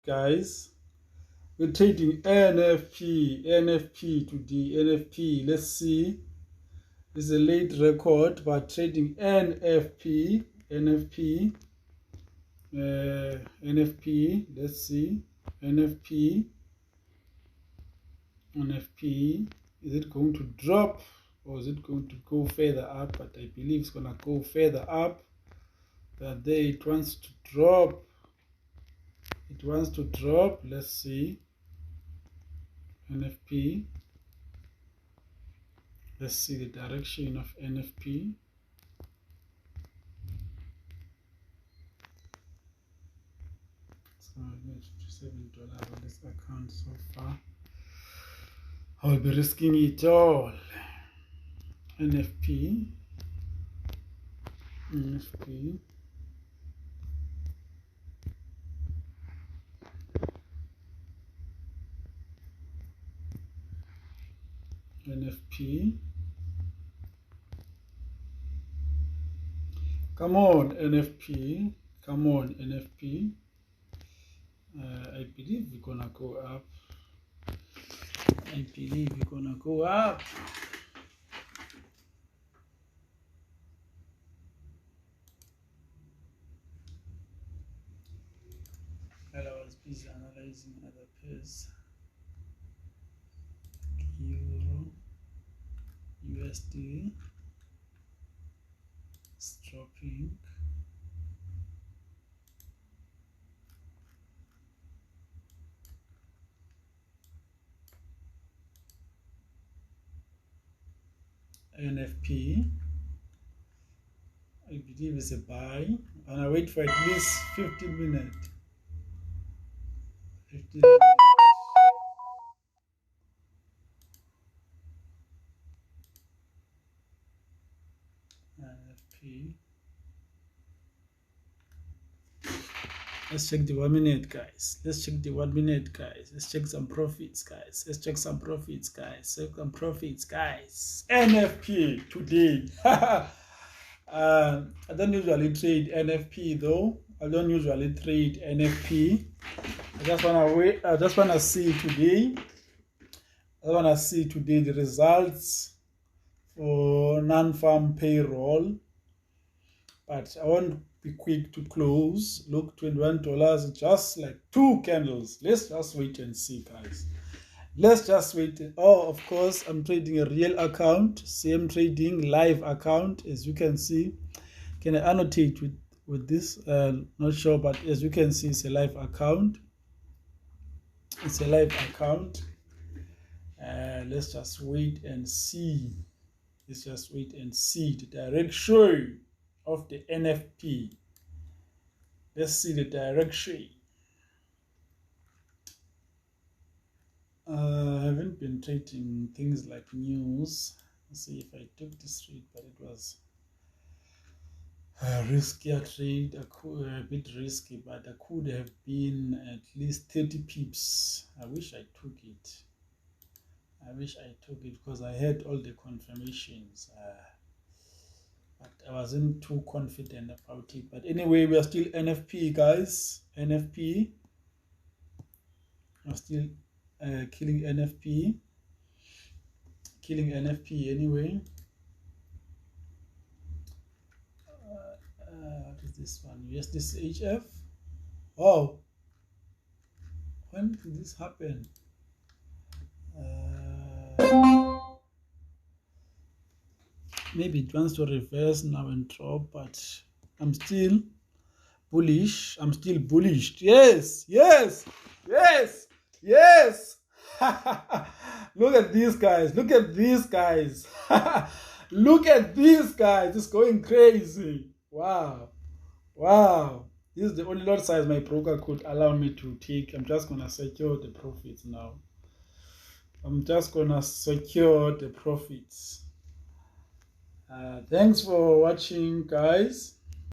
guys. We're trading NFP today. NFP, let's see. It's a late record, but trading NFP. Let's see. NFP. Is it going to drop or is it going to go further up? But I believe it's gonna go further up. But there it wants to drop. Let's see. NFP. Let's see the direction of NFP. So $57 on this account so far. I'll be risking it all. NFP. NFP. Come on, NFP. Come on, NFP. I believe we're gonna go up. While I was busy analyzing other pairs. Euro, USD, it's dropping. NFP, I believe it's a buy, and I wait for at least 15 minutes. 15 minutes. NFP. Let's check the 1 minute, guys. Let's check some profits, guys. NFP today. I don't usually trade NFP though. I just wanna see today. The results for non-farm payroll. But I won't be quick to close. Look, $21, just like 2 candles. Let's just wait and see, guys. Oh, of course, I'm trading a real account. Same trading live account, as you can see. Can I annotate with this? Not sure, but as you can see, it's a live account. Let's just wait and see. The direction of the NFP. Let's see the direction. I haven't been trading things like news. Let's see if I took this trade, but it was a riskier trade, a bit risky, but I could have been at least 30 pips. I wish I took it because I had all the confirmations. But I wasn't too confident about it. But anyway, we are still NFP, guys. I'm still killing NFP. Anyway. What is this one? Yes, this HF. Oh, when did this happen? Maybe it wants to reverse now and drop, but I'm still bullish. Yes. Look at these guys. It's going crazy. Wow. This is the only lot size my broker could allow me to take. I'm just gonna secure the profits now. Thanks for watching, guys.